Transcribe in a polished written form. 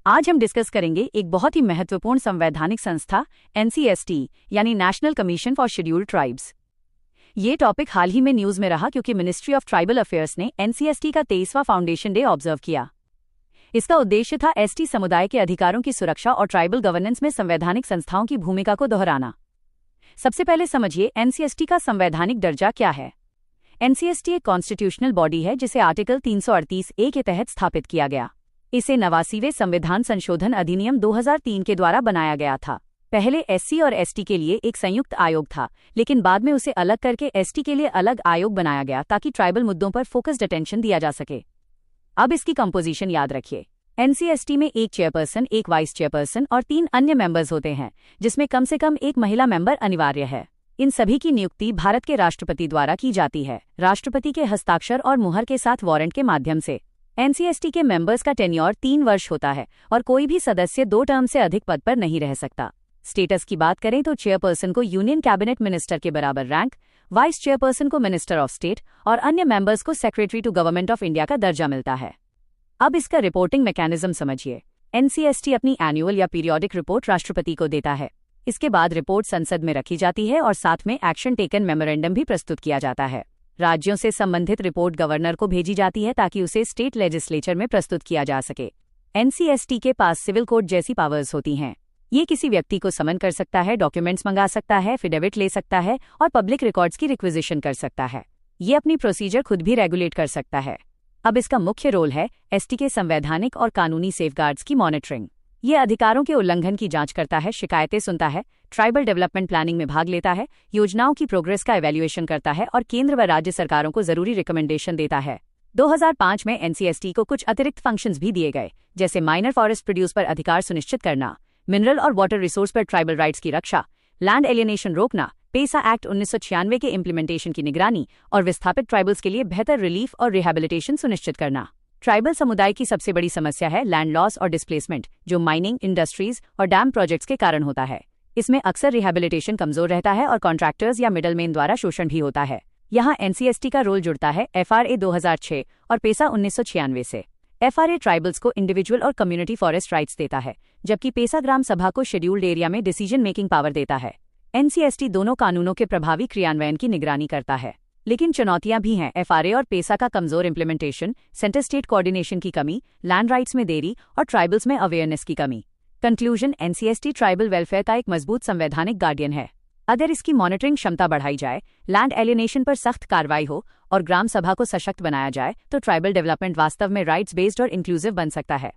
आज हम डिस्कस करेंगे एक बहुत ही महत्वपूर्ण संवैधानिक संस्था एनसीएसटी यानी national commission for scheduled tribes. ये टॉपिक हाल ही में न्यूज में रहा क्योंकि मिनिस्ट्री ऑफ ट्राइबल अफेयर्स ने एनसीएसटी का 23वां फाउंडेशन डे ऑब्जर्व किया। इसका उद्देश्य था एसटी समुदाय के अधिकारों की सुरक्षा और ट्राइबल गवर्नेंस में संवैधानिक संस्थाओं की भूमिका को दोहराना। सबसे पहले समझिए एनसीएसटी का संवैधानिक दर्जा क्या है। एनसीएसटी एक कॉन्स्टिट्यूशनल बॉडी है जिसे आर्टिकल 338A के तहत स्थापित किया गया। इसे 89वें संविधान संशोधन अधिनियम 2003 के द्वारा बनाया गया था। पहले एससी और एसटी के लिए एक संयुक्त आयोग था, लेकिन बाद में उसे अलग करके एसटी के लिए अलग आयोग बनाया गया ताकि ट्राइबल मुद्दों पर फोकस्ड अटेंशन दिया जा सके। अब इसकी कंपोजिशन याद रखिए। एनसीएसटी में एक चेयरपर्सन, एक वाइस चेयरपर्सन और 3 अन्य मेंबर्स होते हैं, जिसमें कम से कम एक महिला मेंबर अनिवार्य है। इन सभी की नियुक्ति भारत के राष्ट्रपति द्वारा की जाती है, राष्ट्रपति के हस्ताक्षर और मुहर के साथ वारंट के माध्यम से। एनसीएसटी के मेंबर्स का टेन्योर 3 वर्ष होता है और कोई भी सदस्य 2 टर्म से अधिक पद पर नहीं रह सकता। स्टेटस की बात करें तो चेयरपर्सन को यूनियन कैबिनेट मिनिस्टर के बराबर रैंक, वाइस चेयरपर्सन को मिनिस्टर ऑफ स्टेट और अन्य मेंबर्स को secretary to government of India का दर्जा मिलता है। अब इसका रिपोर्टिंग मैकेनिज्म समझिए। एनसीएसटी अपनी एनुअल या पीरियोडिक रिपोर्ट राष्ट्रपति को देता है। इसके बाद रिपोर्ट संसद में रखी जाती है और साथ में एक्शन टेकन मेमोरेंडम भी प्रस्तुत किया जाता है। राज्यों से संबंधित रिपोर्ट गवर्नर को भेजी जाती है ताकि उसे स्टेट लेजिस्लेचर में प्रस्तुत किया जा सके। एनसीएसटी के पास सिविल कोर्ट जैसी पावर्स होती हैं। ये किसी व्यक्ति को समन कर सकता है, डॉक्यूमेंट्स मंगा सकता है, एफिडेविट ले सकता है और पब्लिक रिकॉर्ड्स की रिक्विजिशन कर सकता है। ये अपनी प्रोसीजर खुद भी रेगुलेट कर सकता है। अब इसका मुख्य रोल है एसटी के संवैधानिक और कानूनी सेफगार्ड्स की मॉनिटरिंग। ये अधिकारों के उल्लंघन की जांच करता है, शिकायतें सुनता है, ट्राइबल डेवलपमेंट प्लानिंग में भाग लेता है, योजनाओं की प्रोग्रेस का इवैल्यूएशन करता है और केंद्र व राज्य सरकारों को जरूरी रिकमेंडेशन देता है। 2005 में एनसीएसटी को कुछ अतिरिक्त फंक्शंस भी दिए गए, जैसे माइनर फॉरेस्ट प्रोड्यूस पर अधिकार सुनिश्चित करना, मिनरल और वाटर रिसोर्स पर ट्राइबल राइट्स की रक्षा, लैंड एलियनेशन रोकना, पेसा एक्ट 1996 के इम्प्लीमेंटेशन की निगरानी और विस्थापित ट्राइबल्स के लिए बेहतर रिलीफ और रिहैबिलिटेशन सुनिश्चित करना। ट्राइबल समुदाय की सबसे बड़ी समस्या है लैंड लॉस और डिस्प्लेसमेंट, जो माइनिंग, इंडस्ट्रीज और डैम प्रोजेक्ट्स के कारण होता है। इसमें अक्सर रिहैबिलिटेशन कमजोर रहता है और कॉन्ट्रैक्टर्स या मिडलमैन द्वारा शोषण भी होता है। यहाँ एनसीएसटी का रोल जुड़ता है एफआरए 2006 और पेसा 1996 से। एफआरए ट्राइबल्स को इंडिविजुअल और कम्युनिटी फॉरेस्ट राइट्स देता है, जबकि पेसा ग्राम सभा को शेड्यूल्ड एरिया में डिसीजन मेकिंग पावर देता है। एनसीएसटी दोनों कानूनों के प्रभावी क्रियान्वयन की निगरानी करता है, लेकिन चुनौतियां भी हैं। एफआरए और पेसा का कमजोर इंप्लीमेंटेशन, सेंटर स्टेट कोऑर्डिनेशन की कमी, लैंड राइट्स में देरी और ट्राइबल्स में अवेयरनेस की कमी। कंक्लूजन, एनसीएसटी ट्राइबल वेलफेयर का एक मजबूत संवैधानिक गार्डियन है। अगर इसकी मॉनिटरिंग क्षमता बढ़ाई जाए, लैंड एलियनेशन पर सख्त कार्रवाई हो और ग्राम सभा को सशक्त बनाया जाए, तो ट्राइबल डेवलपमेंट वास्तव में राइट्स बेस्ड और इंक्लूसिव बन सकता है।